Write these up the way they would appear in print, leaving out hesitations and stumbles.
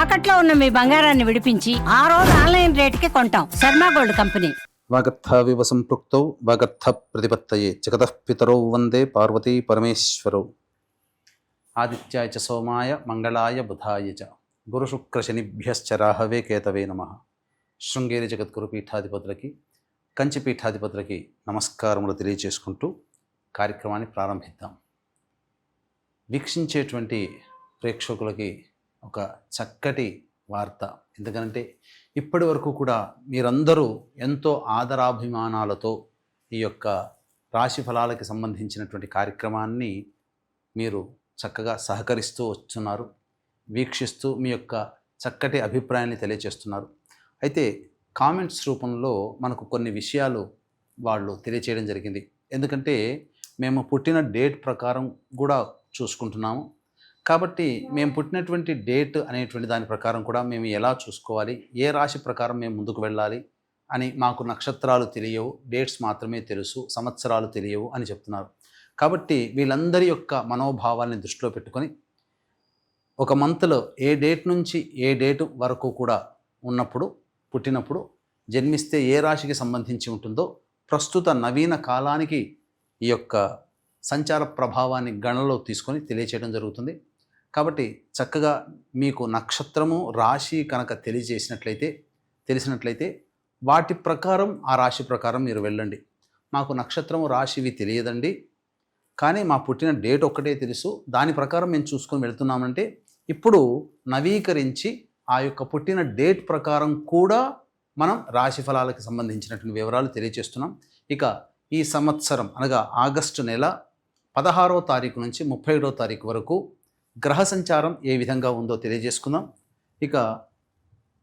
తాకట్లో ఉన్న మీ బంగారాన్ని విడిపించి ఆ రోజు ఆన్లైన్ రేటుకి కొంటాం. Sharma gold company. వాగర్థావివ సంపృక్తౌ వాగర్థ ప్రతిపత్తయే జగతః పితరౌ వందే పార్వతీ పరమేశ్వరౌ. ఆదిత్యాయ చ సోమాయ మంగళాయ బుధాయ చ గురుశుక్రశనిభ్యశ్చ రాహవే కేతవే నమః. శృంగేరి జగద్గురు పీఠాధిపతులకి, కంచి పీఠాధిపతులకి నమస్కారములు తెలియజేసుకుంటూ కార్యక్రమాన్ని ప్రారంభిద్దాం. వీక్షించేటువంటి ప్రేక్షకులకి ఒక చక్కటి వార్త. ఎందుకంటే ఇప్పటి వరకు కూడా మీరందరూ ఎంతో ఆదరాభిమానాలతో ఈ యొక్క రాశి ఫలాలకి సంబంధించినటువంటి కార్యక్రమాన్ని మీరు చక్కగా సహకరిస్తూ వస్తున్నారు, వీక్షిస్తూ మీ యొక్క చక్కటి అభిప్రాయాన్ని తెలియజేస్తున్నారు. అయితే కామెంట్స్ రూపంలో మనకు కొన్ని విషయాలు వాళ్ళు తెలియచేయడం జరిగింది. ఎందుకంటే మేము పుట్టిన డేట్ ప్రకారం కూడా చూసుకుంటున్నాము కాబట్టి మేము పుట్టినటువంటి డేట్ అనేటువంటి దాని ప్రకారం కూడా మేము ఎలా చూసుకోవాలి, ఏ రాశి ప్రకారం మేము ముందుకు వెళ్ళాలి అని మాకు నక్షత్రాలు తెలియవు, డేట్స్ మాత్రమే తెలుసు, సంవత్సరాలు తెలియవు అని చెప్తున్నారు. కాబట్టి వీళ్ళందరి యొక్క మనోభావాల్ని దృష్టిలో పెట్టుకొని ఒక మంత్లో ఏ డేట్ నుంచి ఏ డేటు వరకు కూడా ఉన్నప్పుడు పుట్టినప్పుడు జన్మిస్తే ఏ రాశికి సంబంధించి ఉంటుందో ప్రస్తుత నవీన కాలానికి ఈ యొక్క సంచార ప్రభావాన్ని గణనలో తీసుకొని తెలియచేయడం జరుగుతుంది. కాబట్టి చక్కగా మీకు నక్షత్రము రాశి కనుక తెలిసినట్లయితే వాటి ప్రకారం ఆ రాశి ప్రకారం మీరు వెళ్ళండి. మాకు నక్షత్రము రాశివి తెలియదండి, కానీ మా పుట్టిన డేట్ ఒక్కటే తెలుసు, దాని ప్రకారం మేము చూసుకొని వెళ్తున్నామంటే ఇప్పుడు నవీకరించి ఆ యొక్క పుట్టిన డేట్ ప్రకారం కూడా మనం రాశి ఫలాలకు సంబంధించినటువంటి వివరాలు తెలియజేస్తున్నాం. ఇక ఈ సంవత్సరం అనగా ఆగస్టు నెల 16వ తారీఖు నుంచి 31వ తారీఖు వరకు గ్రహ సంచారం ఏ విధంగా ఉందో తెలియజేసుకుందాం. ఇక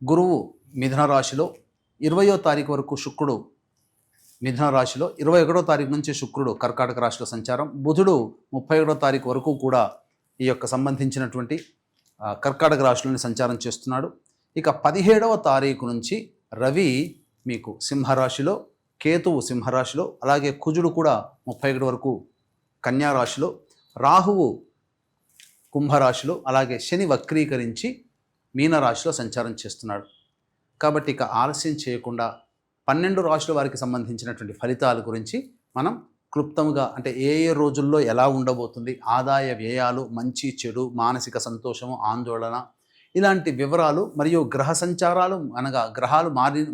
గురువు మిథున రాశిలో 20వ తారీఖు వరకు శుక్రుడు మిథున రాశిలో, 21వ తారీఖు నుంచి శుక్రుడు కర్కాటక రాశిలో సంచారం, బుధుడు 31వ తారీఖు వరకు కూడా ఈ యొక్క సంబంధించినటువంటి కర్కాటక రాశిలోని సంచారం చేస్తున్నాడు. ఇక 17వ తారీఖు నుంచి రవి మీకు సింహరాశిలో, కేతువు సింహరాశిలో, అలాగే కుజుడు కూడా 31 వరకు కన్యా రాశిలో, రాహువు కుంభరాశిలో, అలాగే శని వక్రీకరించి మీనరాశిలో సంచారం చేస్తున్నాడు. కాబట్టి ఇక ఆలస్యం చేయకుండా 12 రాశుల వారికి సంబంధించినటువంటి ఫలితాల గురించి మనం క్లుప్తంగా, అంటే ఏ ఏ రోజుల్లో ఎలా ఉండబోతుంది, ఆదాయ వ్యయాలు, మంచి చెడు, మానసిక సంతోషము, ఆందోళన, ఇలాంటి వివరాలు మరియు గ్రహ సంచారాలు అనగా గ్రహాలు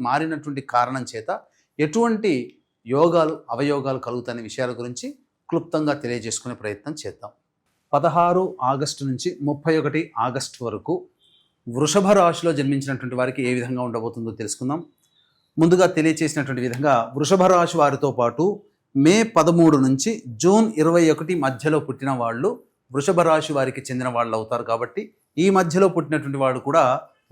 మారినటువంటి కారణం చేత ఎటువంటి యోగాలు అవయోగాలు కలుగుతాయనే విషయాల గురించి క్లుప్తంగా తెలియజేసుకునే ప్రయత్నం చేద్దాం. 16 ఆగస్టు నుంచి 31 ఆగస్టు వరకు వృషభ రాశిలో జన్మించినటువంటి వారికి ఏ విధంగా ఉండబోతుందో తెలుసుకుందాం. ముందుగా తెలియచేసినటువంటి విధంగా వృషభ రాశి వారితో పాటు మే 13 నుంచి జూన్ 21 మధ్యలో పుట్టిన వాళ్ళు వృషభ రాశి వారికి చెందిన వాళ్ళు అవుతారు. కాబట్టి ఈ మధ్యలో పుట్టినటువంటి వాడు కూడా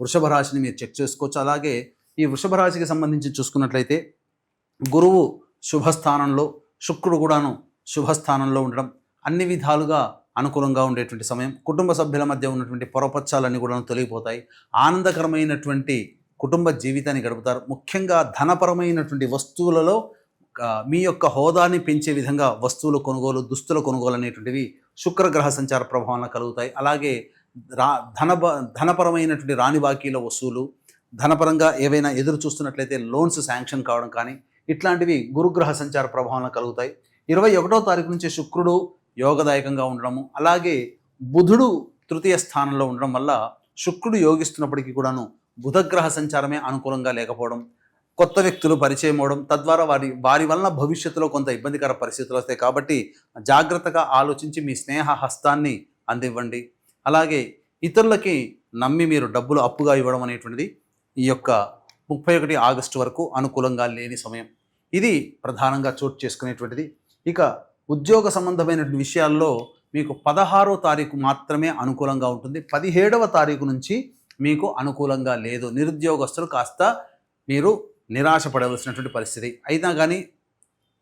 వృషభ రాశిని మీరు చెక్ చేసుకోవచ్చు. అలాగే ఈ వృషభ రాశికి సంబంధించి చూసుకున్నట్లయితే గురువు శుభస్థానంలో, శుక్రుడు కూడాను శుభస్థానంలో ఉండడం అన్ని విధాలుగా అనుకూలంగా ఉండేటువంటి సమయం. కుటుంబ సభ్యుల మధ్య ఉన్నటువంటి పొరపచ్చాలన్నీ కూడా తొలగిపోతాయి. ఆనందకరమైనటువంటి కుటుంబ జీవితాన్ని గడుపుతారు. ముఖ్యంగా ధనపరమైనటువంటి వస్తువులలో మీ యొక్క హోదాని పెంచే విధంగా వస్తువుల కొనుగోలు, దుస్తుల కొనుగోలు అనేటువంటివి శుక్రగ్రహ సంచార ప్రభావం కలుగుతాయి. అలాగే ధనపరమైనటువంటి రాని బాకీల వసూలు, ధనపరంగా ఏవైనా ఎదురు చూస్తున్నట్లయితే లోన్స్ శాంక్షన్ కావడం కానీ ఇట్లాంటివి గురుగ్రహ సంచార ప్రభావం కలుగుతాయి. 21వ తారీఖు నుంచి శుక్రుడు యోగదాయకంగా ఉండడము, అలాగే బుధుడు తృతీయ స్థానంలో ఉండడం వల్ల శుక్రుడు యోగిస్తున్నప్పటికీ కూడాను బుధగ్రహ సంచారమే అనుకూలంగా లేకపోవడం, కొత్త వ్యక్తులు పరిచయం అవడం, తద్వారా వారి వలన భవిష్యత్తులో కొంత ఇబ్బందికర పరిస్థితులు వస్తాయి. కాబట్టి జాగ్రత్తగా ఆలోచించి మీ స్నేహ హస్తాన్ని అందివ్వండి. అలాగే ఇతరులకి నమ్మి మీరు డబ్బులు అప్పుగా ఇవ్వడం అనేటువంటిది ఈ యొక్క 31 ఆగస్టు వరకు అనుకూలంగా లేని సమయం. ఇది ప్రధానంగా చోటు చేసుకునేటువంటిది. ఇక ఉద్యోగ సంబంధమైనటువంటి విషయాల్లో మీకు 16వ తారీఖు మాత్రమే అనుకూలంగా ఉంటుంది. 17వ తారీఖు నుంచి మీకు అనుకూలంగా లేదు. నిరుద్యోగస్తులు కాస్త మీరు నిరాశపడవలసినటువంటి పరిస్థితి. అయినా కానీ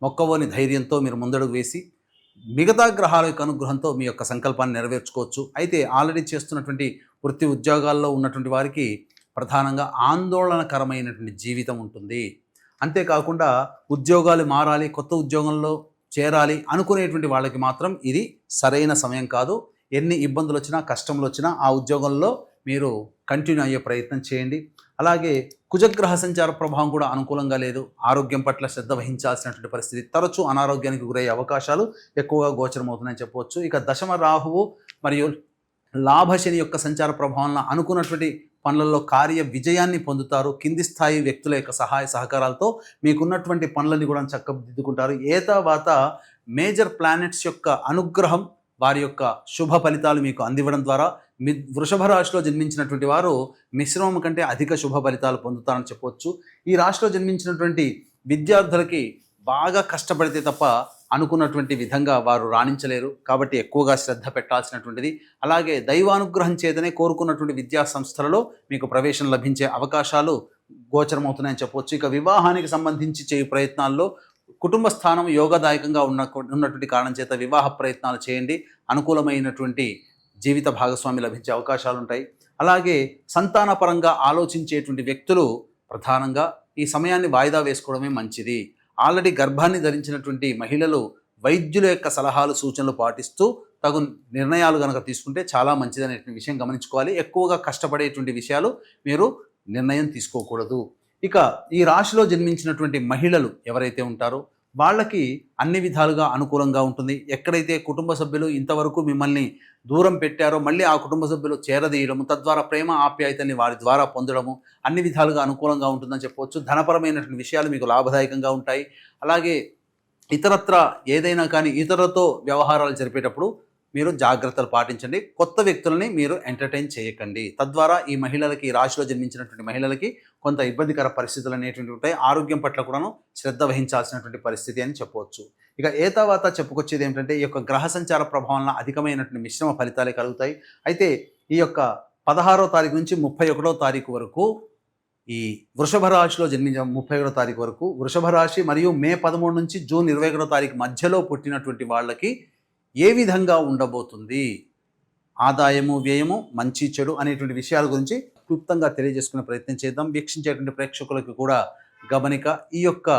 మొక్కవోని ధైర్యంతో మీరు ముందడుగు వేసి మిగతా గ్రహాల యొక్క అనుగ్రహంతో మీ యొక్క సంకల్పాన్ని నెరవేర్చుకోవచ్చు. అయితే ఆల్రెడీ చేస్తున్నటువంటి వృత్తి ఉద్యోగాల్లో ఉన్నటువంటి వారికి ప్రధానంగా ఆందోళనకరమైనటువంటి జీవితం ఉంటుంది. అంతేకాకుండా ఉద్యోగాలు మారాలి, కొత్త ఉద్యోగంలో చేరాలి అనుకునేటువంటి వాళ్ళకి మాత్రం ఇది సరైన సమయం కాదు. ఎన్ని ఇబ్బందులు వచ్చినా, కష్టములు వచ్చినా ఆ ఉద్యోగంలో మీరు కంటిన్యూ అయ్యే ప్రయత్నం చేయండి. అలాగే కుజగ్రహ సంచార ప్రభావం కూడా అనుకూలంగా లేదు. ఆరోగ్యం పట్ల శ్రద్ధ వహించాల్సినటువంటి పరిస్థితి, తరచూ అనారోగ్యానికి గురయ్యే అవకాశాలు ఎక్కువగా గోచరమవుతున్నాయని చెప్పవచ్చు. ఇక దశమ రాహువు మరియు లాభశని యొక్క సంచార ప్రభావంలో అనుకున్నటువంటి పనులలో కార్య విజయాన్ని పొందుతారు. కింది స్థాయి వ్యక్తుల యొక్క సహాయ సహకారాలతో మీకున్నటువంటి పనులని కూడా చక్కదిద్దుకుంటారు. ఏతావాత మేజర్ ప్లానెట్స్ యొక్క అనుగ్రహం, వారి యొక్క శుభ ఫలితాలు మీకు అందివ్వడం ద్వారా వృషభ రాశిలో జన్మించినటువంటి వారు మిశ్రమం కంటే అధిక శుభ ఫలితాలు పొందుతారని చెప్పవచ్చు. ఈ రాశిలో జన్మించినటువంటి విద్యార్థులకి బాగా కష్టపడితే తప్ప అనుకున్నటువంటి విధంగా వారు రాణించలేరు. కాబట్టి ఎక్కువగా శ్రద్ధ పెట్టాల్సినటువంటిది. అలాగే దైవానుగ్రహం చేతనే కోరుకున్నటువంటి విద్యా సంస్థలలో మీకు ప్రవేశం లభించే అవకాశాలు గోచరమవుతున్నాయని చెప్పవచ్చు. ఇక వివాహానికి సంబంధించి చేయు ప్రయత్నాల్లో కుటుంబ స్థానం యోగదాయకంగా ఉన్నటువంటి కారణం చేత వివాహ ప్రయత్నాలు చేయండి. అనుకూలమైనటువంటి జీవిత భాగస్వామి లభించే అవకాశాలు ఉంటాయి. అలాగే సంతానపరంగా ఆలోచించేటువంటి వ్యక్తులు ప్రధానంగా ఈ సమయాన్ని వాయిదా వేసుకోవడమే మంచిది. ఆల్రెడీ గర్భాన్ని ధరించినటువంటి మహిళలు వైద్యుల యొక్క సలహాలు సూచనలు పాటిస్తూ తగు నిర్ణయాలు కనుక తీసుకుంటే చాలా మంచిదనే విషయం గమనించుకోవాలి. ఎక్కువగా కష్టపడేటువంటి విషయాలు మీరు నిర్ణయం తీసుకోకూడదు. ఇక ఈ రాశిలో జన్మించినటువంటి మహిళలు ఎవరైతే ఉంటారో వాళ్ళకి అన్ని విధాలుగా అనుకూలంగా ఉంటుంది. ఎక్కడైతే కుటుంబ సభ్యులు ఇంతవరకు మిమ్మల్ని దూరం పెట్టారో మళ్ళీ ఆ కుటుంబ సభ్యులు చేరదీయడము, తద్వారా ప్రేమ ఆప్యాయతని వారి ద్వారా పొందడము అన్ని విధాలుగా అనుకూలంగా ఉంటుందని చెప్పవచ్చు. ధనపరమైనటువంటి విషయాలు మీకు లాభదాయకంగా ఉంటాయి. అలాగే ఇతరత్ర ఏదైనా కానీ ఇతరులతో వ్యవహారాలు జరిపేటప్పుడు మీరు జాగ్రత్తలు పాటించండి. కొత్త వ్యక్తులని మీరు ఎంటర్టైన్ చేయకండి. తద్వారా ఈ మహిళలకి, ఈ రాశిలో జన్మించినటువంటి మహిళలకి కొంత ఇబ్బందికర పరిస్థితులు అనేటువంటివి ఉంటాయి. ఆరోగ్యం పట్ల కూడాను శ్రద్ధ వహించాల్సినటువంటి పరిస్థితి అని చెప్పవచ్చు. ఇక తర్వాత చెప్పుకొచ్చేది ఏమిటంటే ఈ యొక్క గ్రహ సంచార ప్రభావంలో అధికమైనటువంటి మిశ్రమ ఫలితాలే కలుగుతాయి. అయితే ఈ యొక్క 16వ తారీఖు నుంచి 31వ తారీఖు వరకు ఈ వృషభ రాశిలో జన్మించిన 31వ తారీఖు వరకు వృషభ రాశి మరియు మే 13 నుంచి జూన్ 21వ తారీఖు మధ్యలో పుట్టినటువంటి వాళ్ళకి ఏ విధంగా ఉండబోతుంది, ఆదాయము వ్యయము మంచి చెడు అనేటువంటి విషయాల గురించి క్లుప్తంగా తెలియజేసుకునే ప్రయత్నం చేద్దాం. వీక్షించేటువంటి ప్రేక్షకులకు కూడా గమనిక, ఈ యొక్క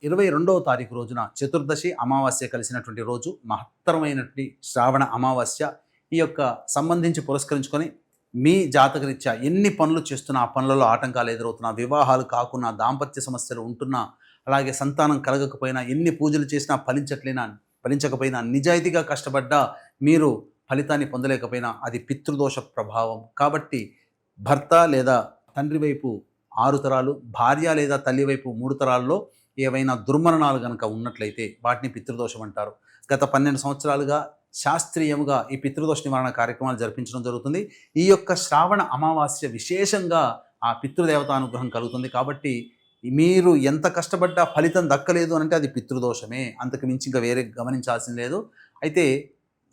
22వ తారీఖు రోజున చతుర్దశి అమావాస్య కలిసినటువంటి రోజు, మహత్తరమైనటువంటి శ్రావణ అమావాస్య. ఈ యొక్క సంబంధించి పురస్కరించుకొని మీ జాతకరీత్యా ఎన్ని పనులు చేస్తున్నా ఆ పనులలో ఆటంకాలు ఎదురవుతున్నా, వివాహాలు కాకున్నా, దాంపత్య సమస్యలు ఉంటున్నా, అలాగే సంతానం కలగకపోయినా, ఎన్ని పూజలు చేసినా ఫలించకపోయినా, నిజాయితీగా కష్టపడ్డా మీరు ఫలితాన్ని పొందలేకపోయినా అది పితృదోష ప్రభావం. కాబట్టి భర్త లేదా తండ్రి వైపు 6 తరాలు, భార్య లేదా తల్లి వైపు 3 తరాల్లో ఏవైనా దుర్మరణాలు కనుక ఉన్నట్లయితే వాటిని పితృదోషం అంటారు. గత 12 సంవత్సరాలుగా శాస్త్రీయముగా ఈ పితృదోష నివారణ కార్యక్రమాలు జరిపించడం జరుగుతుంది. ఈ యొక్క శ్రావణ అమావాస్య విశేషంగా ఆ పితృదేవతానుగ్రహం కలుగుతుంది. కాబట్టి మీరు ఎంత కష్టపడ్డా ఫలితం దక్కలేదు అంటే అది పితృదోషమే, అంతకు మించి ఇంకా వేరే గమనించాల్సింది లేదు. అయితే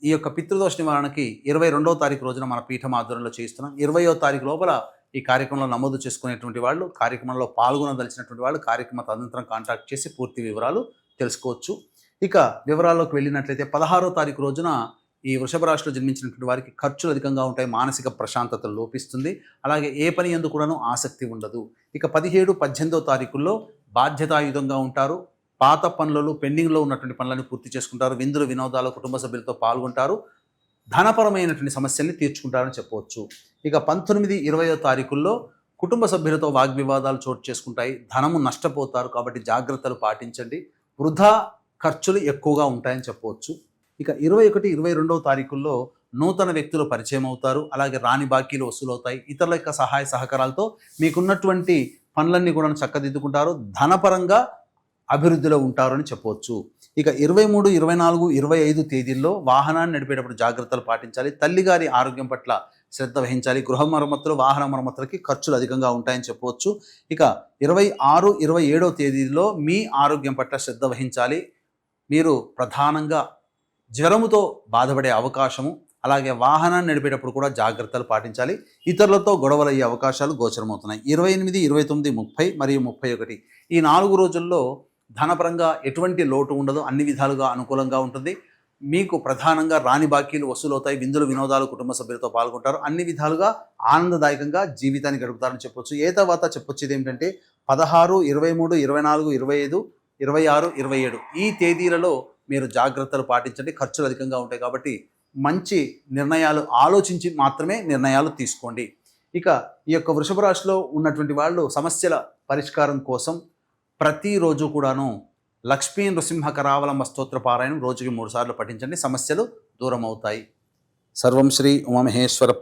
ఈ యొక్క పితృదోష నివారణకి 22వ తారీఖు రోజున మన పీఠం ఆధ్వర్యంలో చేస్తున్నాం. 20వ తారీఖు లోపల ఈ కార్యక్రమంలో నమోదు చేసుకునేటువంటి వాళ్ళు, కార్యక్రమంలో పాల్గొనదలిచినటువంటి వాళ్ళు కార్యక్రమ తదనంతరం కాంటాక్ట్ చేసి పూర్తి వివరాలు తెలుసుకోవచ్చు. ఇక వివరాల్లోకి వెళ్ళినట్లయితే 16వ తారీఖు రోజున ఈ వృషభ రాశిలో జన్మించినటువంటి వారికి ఖర్చులు అధికంగా ఉంటాయి, మానసిక ప్రశాంతత లోపిస్తుంది, అలాగే ఏ పని యందు కూడాను ఆసక్తి ఉండదు. ఇక 17, 18వ తారీఖుల్లో బాధ్యతాయుతంగా ఉంటారు. పాత పనులలో పెండింగ్లో ఉన్నటువంటి పనులను పూర్తి చేసుకుంటారు. విందులు వినోదాలు కుటుంబ సభ్యులతో పాల్గొంటారు. ధనపరమైనటువంటి సమస్యల్ని తీర్చుకుంటారని చెప్పవచ్చు. ఇక 19, 20వ తారీఖుల్లో కుటుంబ సభ్యులతో వాగ్వివాదాలు చోటు చేసుకుంటాయి. ధనము నష్టపోతారు. కాబట్టి జాగ్రత్తలు పాటించండి. వృధా ఖర్చులు ఎక్కువగా ఉంటాయని చెప్పవచ్చు. ఇక 21, 22వ తారీఖుల్లో నూతన వ్యక్తులు పరిచయం అవుతారు. అలాగే రాని బాకీలు వసూలవుతాయి. ఇతరుల యొక్క సహాయ సహకారాలతో మీకున్నటువంటి పనులన్నీ కూడా చక్కదిద్దుకుంటారు. ధనపరంగా అభివృద్ధిలో ఉంటారు అని చెప్పవచ్చు. ఇక 23, 24, 25 తేదీల్లో వాహనాన్ని నడిపేటప్పుడు జాగ్రత్తలు పాటించాలి. తల్లిగారి ఆరోగ్యం పట్ల శ్రద్ధ వహించాలి. గృహ మరమ్మతులు, వాహన మరమ్మతులకి ఖర్చులు అధికంగా ఉంటాయని చెప్పవచ్చు. ఇక 26, 27వ తేదీల్లో మీ ఆరోగ్యం పట్ల శ్రద్ధ వహించాలి. మీరు ప్రధానంగా జ్వరముతో బాధపడే అవకాశము, అలాగే వాహనాన్ని నడిపేటప్పుడు కూడా జాగ్రత్తలు పాటించాలి. ఇతరులతో గొడవలు అయ్యే అవకాశాలు గోచరమవుతున్నాయి. 28, 29, 30 మరియు 31 ఈ 4 రోజుల్లో ధనపరంగా ఎటువంటి లోటు ఉండదు. అన్ని విధాలుగా అనుకూలంగా ఉంటుంది. మీకు ప్రధానంగా రాని బాకీలు వసూలవుతాయి. విందులు వినోదాలు కుటుంబ సభ్యులతో పాల్గొంటారు. అన్ని విధాలుగా ఆనందదాయకంగా జీవితాన్ని గడుపుతారని చెప్పొచ్చు. తర్వాత చెప్పొచ్చేది ఏమిటంటే 16, 23, 24, 25, 26, 27 ఈ తేదీలలో మీరు జాగ్రత్తలు పాటించండి. ఖర్చులు అధికంగా ఉంటాయి కాబట్టి మంచి నిర్ణయాలు ఆలోచించి మాత్రమే నిర్ణయాలు తీసుకోండి. ఇక ఈ యొక్క వృషభ రాశిలో ఉన్నటువంటి వాళ్ళు సమస్యల పరిష్కారం కోసం ప్రతిరోజు కూడాను లక్ష్మీ నృసింహ కరావలంబ స్తోత్ర పారాయణం రోజుకి 3 సార్లు పఠించండి, సమస్యలు దూరం అవుతాయి. సర్వం శ్రీ ఉమామహేశ్వర